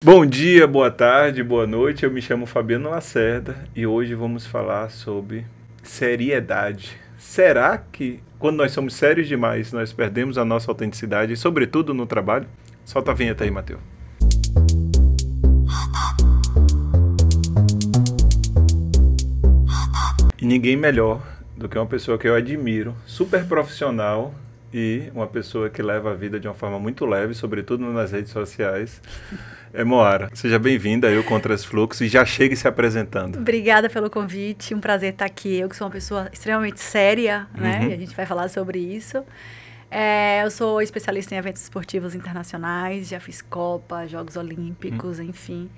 Bom dia, boa tarde, boa noite. Eu me chamo Fabiano Lacerda e hoje vamos falar sobre seriedade. Será que quando nós somos sérios demais, nós perdemos a nossa autenticidade, sobretudo no trabalho? Solta a vinheta aí, Matheus. E ninguém melhor do que uma pessoa que eu admiro, super profissional e uma pessoa que leva a vida de uma forma muito leve, sobretudo nas redes sociais. É Moara. Seja bem-vinda ao Contras Fluxos e já chegue se apresentando. Obrigada pelo convite, um prazer estar aqui. Eu que sou uma pessoa extremamente séria, né? E a gente vai falar sobre isso. Eu sou especialista em eventos esportivos internacionais, já fiz Copa, Jogos Olímpicos, enfim.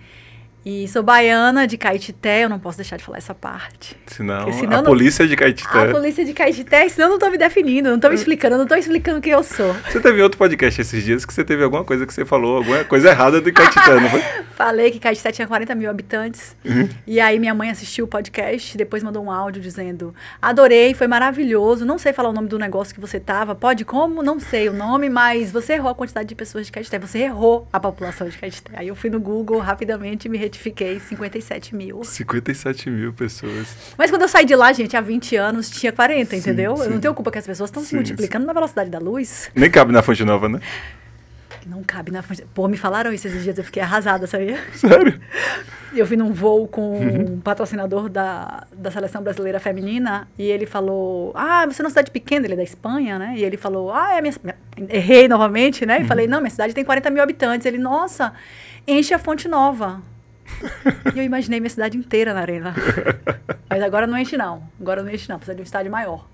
E sou baiana de Caetité, eu não posso deixar de falar essa parte. Senão a polícia de Caetité. A polícia de Caetité, senão eu não estou me definindo, não estou me explicando, não estou explicando quem eu sou. Você teve outro podcast esses dias que você teve alguma coisa que você falou, alguma coisa errada de Caetité, não foi? Falei que Caetité tinha 40 mil habitantes. E aí minha mãe assistiu o podcast, depois mandou um áudio dizendo: adorei, foi maravilhoso, não sei falar o nome do negócio que você tava, pode como? Não sei o nome, mas você errou a quantidade de pessoas de Caetité, você errou a população de Caetité. Aí eu fui no Google rapidamente e me retifiquei, 57 mil. 57 mil pessoas. Mas quando eu saí de lá, gente, há 20 anos, tinha 40, entendeu? Sim. Eu não tenho culpa que as pessoas estão se multiplicando na velocidade da luz. Nem cabe na Fonte Nova, né? Não cabe na Fonte... Pô, me falaram isso esses dias, eu fiquei arrasada, sabia? Sério? Eu fui num voo com um patrocinador da Seleção Brasileira Feminina e ele falou: ah, você é uma cidade pequena, ele é da Espanha, né? E ele falou: ah, errei novamente, né? E falei: não, minha cidade tem 40 mil habitantes. Ele: nossa, enche a Fonte Nova. E eu imaginei minha cidade inteira na arena. Mas agora não enche não. Agora não enche não, precisa de um estádio maior.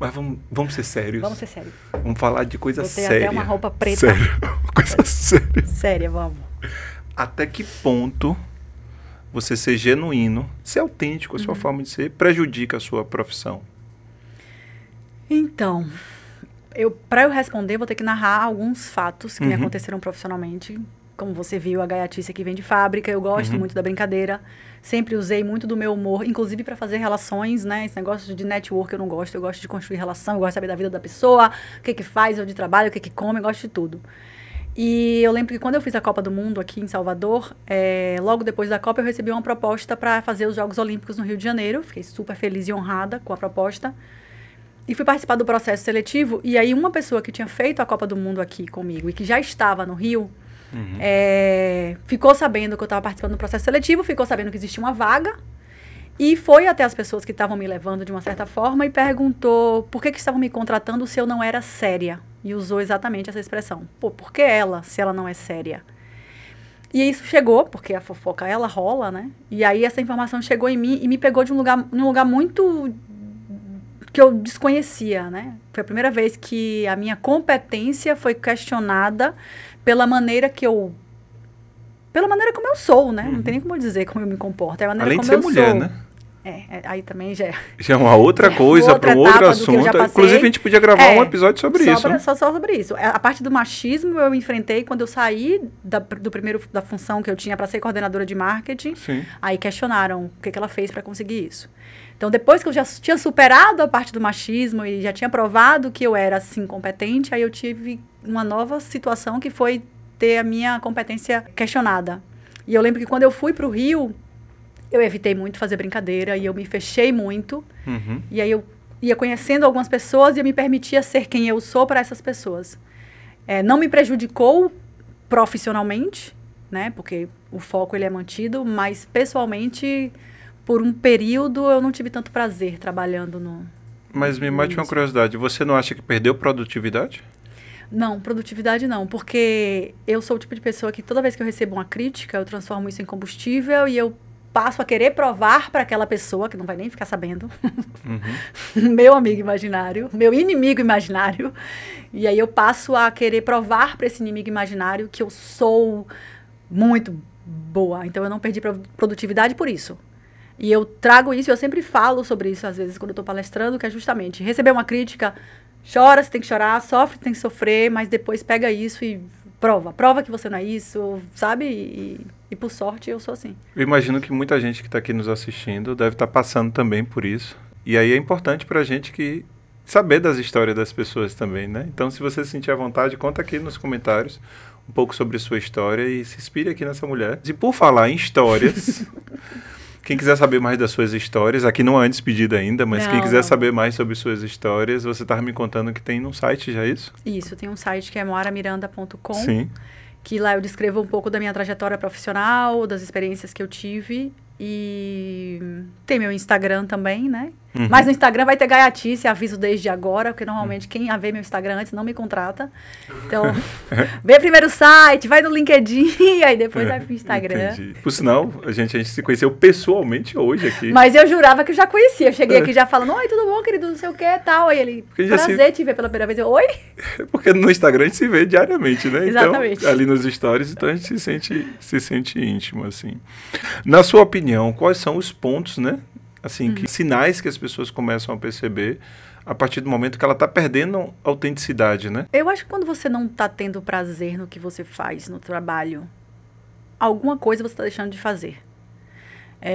Mas vamos ser sérios. Vamos ser sérios. Vamos falar de coisa Botei séria. até uma roupa preta. Sério, coisa séria. Séria, vamos. Até que ponto você ser genuíno, ser autêntico, a sua forma de ser, prejudica a sua profissão? Então, para eu responder, vou ter que narrar alguns fatos que me aconteceram profissionalmente. Como você viu, a gaiatice aqui vem de fábrica, eu gosto muito da brincadeira, sempre usei muito do meu humor, inclusive para fazer relações, né? Esse negócio de network eu não gosto, eu gosto de construir relação, eu gosto de saber da vida da pessoa, o que faz, onde trabalha, o que come, eu gosto de tudo. E eu lembro que quando eu fiz a Copa do Mundo aqui em Salvador, logo depois da Copa eu recebi uma proposta para fazer os Jogos Olímpicos no Rio de Janeiro, fiquei super feliz e honrada com a proposta. E fui participar do processo seletivo, e aí uma pessoa que tinha feito a Copa do Mundo aqui comigo e que já estava no Rio, ficou sabendo que eu estava participando do processo seletivo, ficou sabendo que existia uma vaga e foi até as pessoas que estavam me levando de uma certa forma e perguntou por que estavam me contratando se eu não era séria. E usou exatamente essa expressão. Pô, por que ela, se ela não é séria? E isso chegou, porque a fofoca, ela rola, né? E aí essa informação chegou em mim e me pegou de num lugar muito que eu desconhecia, né? Foi a primeira vez que a minha competência foi questionada pela maneira como eu sou, né? Não tem nem como eu dizer como eu me comporto. É a maneira além como de ser eu mulher, sou. né? Aí também já é uma outra coisa, para um outro assunto. Inclusive, a gente podia gravar um episódio sobre isso. Só sobre isso. A parte do machismo eu enfrentei quando eu saí da função que eu tinha para ser coordenadora de marketing. Sim. Aí questionaram o que ela fez para conseguir isso. Então, depois que eu já tinha superado a parte do machismo e já tinha provado que eu era, assim, competente, aí eu tive uma nova situação que foi ter a minha competência questionada. E eu lembro que quando eu fui para o Rio, eu evitei muito fazer brincadeira e eu me fechei muito. E aí eu ia conhecendo algumas pessoas e eu me permitia ser quem eu sou para essas pessoas. Não me prejudicou profissionalmente, né? Porque o foco ele é mantido, mas pessoalmente, por um período, eu não tive tanto prazer trabalhando no... Mas me mate uma curiosidade, você não acha que perdeu produtividade? Não, produtividade não, porque eu sou o tipo de pessoa que toda vez que eu recebo uma crítica, eu transformo isso em combustível e eu passo a querer provar para aquela pessoa, que não vai nem ficar sabendo, meu amigo imaginário, meu inimigo imaginário, e aí eu passo a querer provar para esse inimigo imaginário que eu sou muito boa. Então eu não perdi produtividade por isso. E eu trago isso, eu sempre falo sobre isso, às vezes, quando eu estou palestrando, que é justamente receber uma crítica, chora, você tem que chorar, sofre, tem que sofrer, mas depois pega isso e prova que você não é isso, sabe? E por sorte eu sou assim. Eu imagino que muita gente que está aqui nos assistindo deve estar passando também por isso. E aí é importante para a gente saber das histórias das pessoas também, né? Então, se você se sentir à vontade, conta aqui nos comentários um pouco sobre sua história e se inspire aqui nessa mulher. E por falar em histórias, quem quiser saber mais das suas histórias, aqui não há despedida ainda, mas quem quiser saber mais sobre suas histórias, você estava me contando que tem num site, já é isso? Isso, tem um site que é moaramiranda.com. Sim. Que lá eu descrevo um pouco da minha trajetória profissional, das experiências que eu tive. E tem meu Instagram também, né? Uhum. Mas no Instagram vai ter gaiatice, aviso desde agora, porque normalmente quem vê meu Instagram antes não me contrata. Então, vê primeiro o site, vai no LinkedIn, aí depois vai pro Instagram. Entendi. Por sinal, a gente se conheceu pessoalmente hoje aqui. Mas eu jurava que eu já conhecia. Eu cheguei aqui já falando, oi, tudo bom, querido, não sei o que, tal. Aí ele, prazer te ver pela primeira vez. Eu, oi? Porque no Instagram a gente se vê diariamente, né? Exatamente. Então, ali nos stories, então a gente se sente íntimo, assim. Na sua opinião, quais são os pontos, né? Assim, que sinais que as pessoas começam a perceber a partir do momento que ela está perdendo autenticidade, né? Eu acho que quando você não está tendo prazer no que você faz, no trabalho, alguma coisa você está deixando de fazer.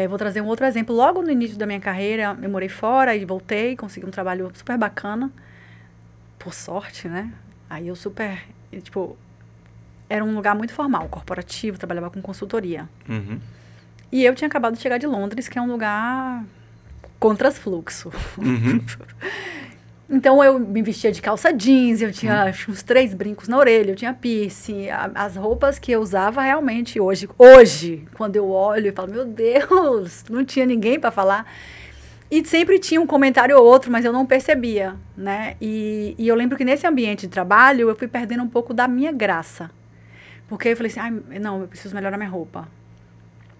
Vou trazer um outro exemplo. Logo no início da minha carreira, eu morei fora e voltei, consegui um trabalho super bacana, por sorte, né? Aí eu era um lugar muito formal, corporativo, trabalhava com consultoria. Uhum. E eu tinha acabado de chegar de Londres, que é um lugar contrafluxo. Uhum. Então, eu me vestia de calça jeans, eu tinha uns 3 brincos na orelha, eu tinha piercing. As roupas que eu usava realmente hoje, quando eu olho e falo, meu Deus, não tinha ninguém para falar. E sempre tinha um comentário ou outro, mas eu não percebia, né? E eu lembro que nesse ambiente de trabalho, eu fui perdendo um pouco da minha graça. Porque eu falei assim, não, eu preciso melhorar minha roupa.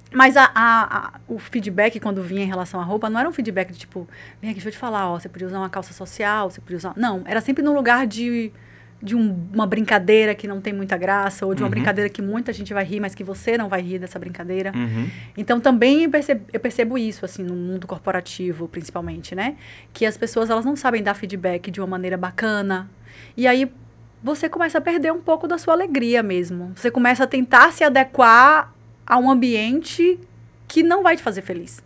Mas o feedback, quando vinha em relação à roupa, não era um feedback de tipo, vem aqui, deixa eu te falar, você podia usar uma calça social, você podia usar... Não, era sempre num lugar de uma brincadeira que não tem muita graça, ou de uma brincadeira que muita gente vai rir, mas que você não vai rir dessa brincadeira. Uhum. Então, também eu percebo isso, assim, no mundo corporativo, principalmente, né? Que as pessoas, elas não sabem dar feedback de uma maneira bacana. E aí, você começa a perder um pouco da sua alegria mesmo. Você começa a tentar se adequar a um ambiente que não vai te fazer feliz.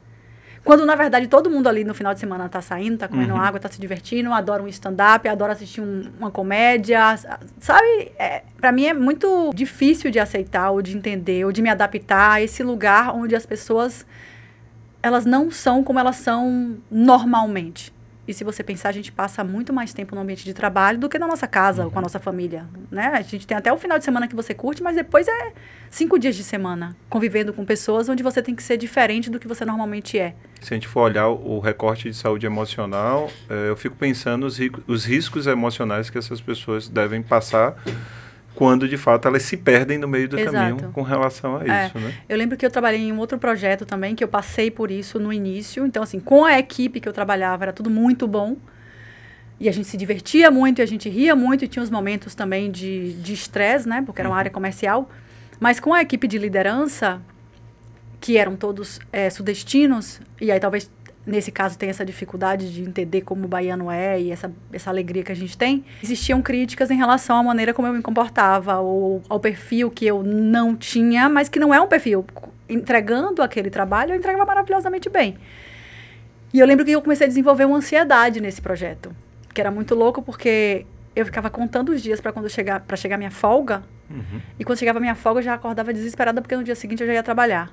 Quando, na verdade, todo mundo ali no final de semana tá saindo, tá comendo água, tá se divertindo, adora um stand-up, adora assistir uma comédia, sabe? Pra mim é muito difícil de aceitar, ou de entender, ou de me adaptar a esse lugar onde as pessoas, elas não são como elas são normalmente. E se você pensar, a gente passa muito mais tempo no ambiente de trabalho do que na nossa casa, ou com a nossa família, né? A gente tem até o final de semana que você curte, mas depois 5 dias de semana, convivendo com pessoas onde você tem que ser diferente do que você normalmente é. Se a gente for olhar o recorte de saúde emocional, eu fico pensando os riscos emocionais que essas pessoas devem passar quando, de fato, elas se perdem no meio do caminho com relação a isso, né? Eu lembro que eu trabalhei em um outro projeto também, que eu passei por isso no início. Então, assim, com a equipe que eu trabalhava, era tudo muito bom. E a gente se divertia muito, e a gente ria muito, e tinha os momentos também de estresse, né? Porque era uma área comercial. Mas com a equipe de liderança, que eram todos sudestinos, e aí talvez... Nesse caso, tem essa dificuldade de entender como o baiano é e essa alegria que a gente tem. Existiam críticas em relação à maneira como eu me comportava ou ao perfil que eu não tinha, mas que não é um perfil. Entregando aquele trabalho, eu entregava maravilhosamente bem. E eu lembro que eu comecei a desenvolver uma ansiedade nesse projeto, que era muito louco porque eu ficava contando os dias para chegar minha folga. E quando chegava a minha folga, eu já acordava desesperada porque no dia seguinte eu já ia trabalhar.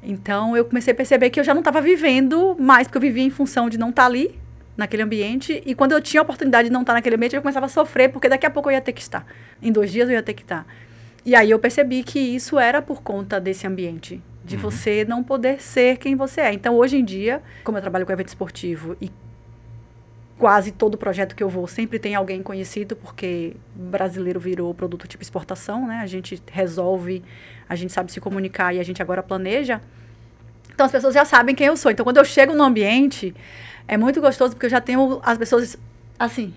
Então, eu comecei a perceber que eu já não estava vivendo mais, porque eu vivia em função de não estar ali, naquele ambiente. E quando eu tinha a oportunidade de não estar naquele ambiente, eu começava a sofrer, porque daqui a pouco eu ia ter que estar. Em 2 dias eu ia ter que estar. E aí eu percebi que isso era por conta desse ambiente, de você não poder ser quem você é. Então, hoje em dia, como eu trabalho com evento esportivo e quase todo projeto que eu vou sempre tem alguém conhecido, porque brasileiro virou produto tipo exportação, né? A gente resolve, a gente sabe se comunicar e a gente agora planeja. Então, as pessoas já sabem quem eu sou. Então, quando eu chego no ambiente, é muito gostoso, porque eu já tenho as pessoas, assim,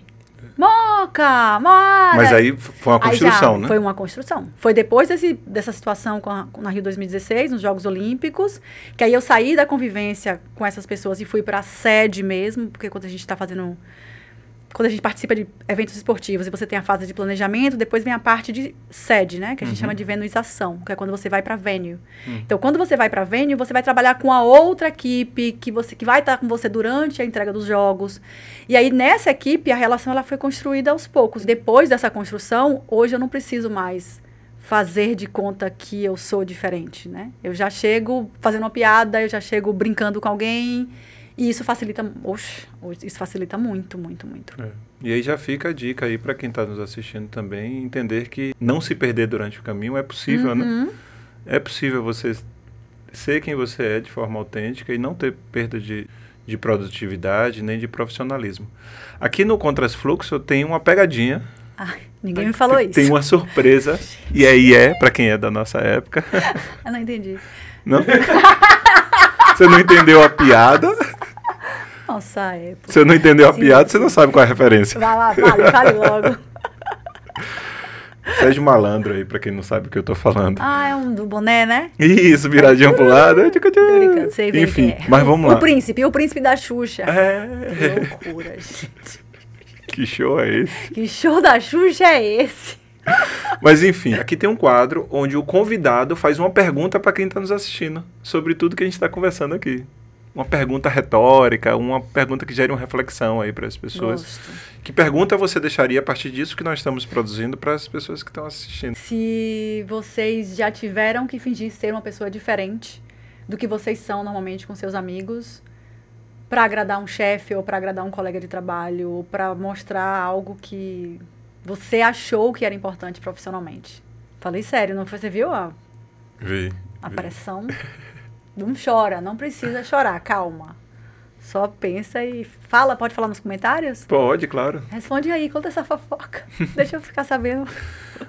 Moca, Moara. Mas aí foi uma construção, né? Foi uma construção. Foi depois dessa situação na Rio 2016, nos Jogos Olímpicos, que aí eu saí da convivência com essas pessoas e fui para a sede mesmo, porque quando a gente está fazendo... Quando a gente participa de eventos esportivos e você tem a fase de planejamento, depois vem a parte de sede, né? Que a gente chama de venuização, que é quando você vai para venue. Então, quando você vai para venue, você vai trabalhar com a outra equipe que vai estar com você durante a entrega dos jogos. E aí, nessa equipe, a relação ela foi construída aos poucos. Depois dessa construção, hoje eu não preciso mais fazer de conta que eu sou diferente, né? Eu já chego fazendo uma piada, eu já chego brincando com alguém, e isso facilita, isso facilita muito, muito, muito. E aí já fica a dica aí para quem está nos assistindo também, entender que não se perder durante o caminho é possível, né? É possível você ser quem você é de forma autêntica e não ter perda de produtividade nem de profissionalismo. Aqui no Contras Fluxo eu tenho uma pegadinha. Ninguém me falou isso. Tem uma surpresa. E aí para quem é da nossa época. Eu não entendi. Não? Você não entendeu a piada? Nossa época. Você não entendeu a piada, você não sabe qual é a referência. Vai lá, fale logo. Sérgio Malandro aí, pra quem não sabe o que eu tô falando. É um do boné, né? Isso, viradinho pro lado. Tô brincando, sei bem. Enfim, mas vamos lá. O príncipe da Xuxa. Que loucura, gente. Que show é esse? Que show da Xuxa é esse? Mas enfim, aqui tem um quadro onde o convidado faz uma pergunta para quem está nos assistindo sobre tudo que a gente está conversando aqui. Uma pergunta retórica, uma pergunta que gere uma reflexão aí para as pessoas. Gosto. Que pergunta você deixaria a partir disso que nós estamos produzindo para as pessoas que estão assistindo? Se vocês já tiveram que fingir ser uma pessoa diferente do que vocês são normalmente com seus amigos, para agradar um chefe ou para agradar um colega de trabalho, ou para mostrar algo que você achou que era importante profissionalmente. Falei sério, não foi? Você viu a pressão? Não chora, não precisa chorar, calma. Só pensa e fala. Pode falar nos comentários? Pode, claro. Responde aí, conta essa fofoca. Deixa eu ficar sabendo.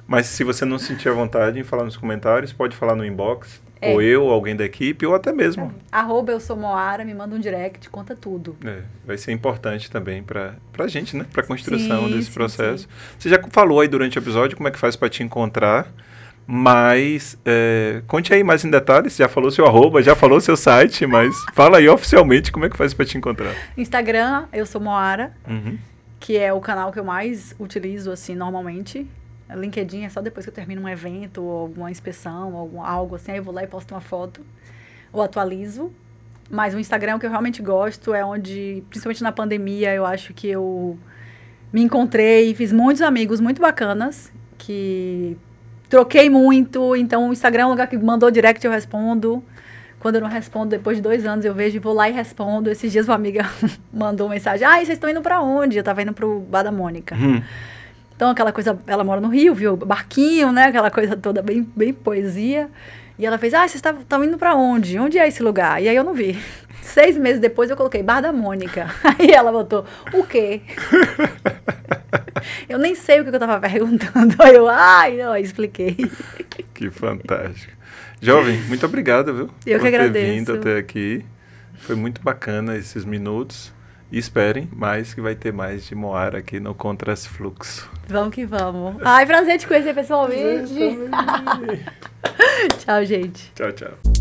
Mas se você não sentir a vontade em falar nos comentários, pode falar no inbox. Ou eu, ou alguém da equipe, ou até mesmo. @eu sou Moara, me manda um direct, conta tudo. Vai ser importante também pra gente, né? Pra construção desse processo. Sim. Você já falou aí durante o episódio como é que faz pra te encontrar, mas conte aí mais em detalhes. Já falou seu @, já falou seu site, mas fala aí oficialmente como é que faz pra te encontrar. Instagram, eu sou Moara, que é o canal que eu mais utilizo, assim, normalmente. LinkedIn é só depois que eu termino um evento, ou alguma inspeção, ou algo assim, aí eu vou lá e posto uma foto, ou atualizo. Mas o Instagram, o que eu realmente gosto, é onde, principalmente na pandemia, eu acho que eu me encontrei, fiz muitos amigos muito bacanas, que troquei muito, então o Instagram é um lugar que mandou direct, eu respondo. Quando eu não respondo, depois de 2 anos, eu vejo e vou lá e respondo. Esses dias uma amiga mandou mensagem, vocês estão indo pra onde? Eu tava indo pro Bar da Mônica. Então, aquela coisa, ela mora no Rio, viu? Barquinho, né? Aquela coisa toda bem, bem poesia. E ela fez, vocês estão indo pra onde? Onde é esse lugar? E aí eu não vi. 6 meses depois eu coloquei Bar da Mônica. Aí ela botou, o quê? Eu nem sei o que eu tava perguntando. Aí eu expliquei. Que fantástico. Jovem, muito obrigado, viu? Eu que agradeço. Por ter vindo até aqui. Foi muito bacana esses minutos. E esperem mais, que vai ter mais de Moara aqui no Contras Fluxo. Vamos que vamos. Prazer te conhecer pessoalmente. Tchau, gente. Tchau, tchau.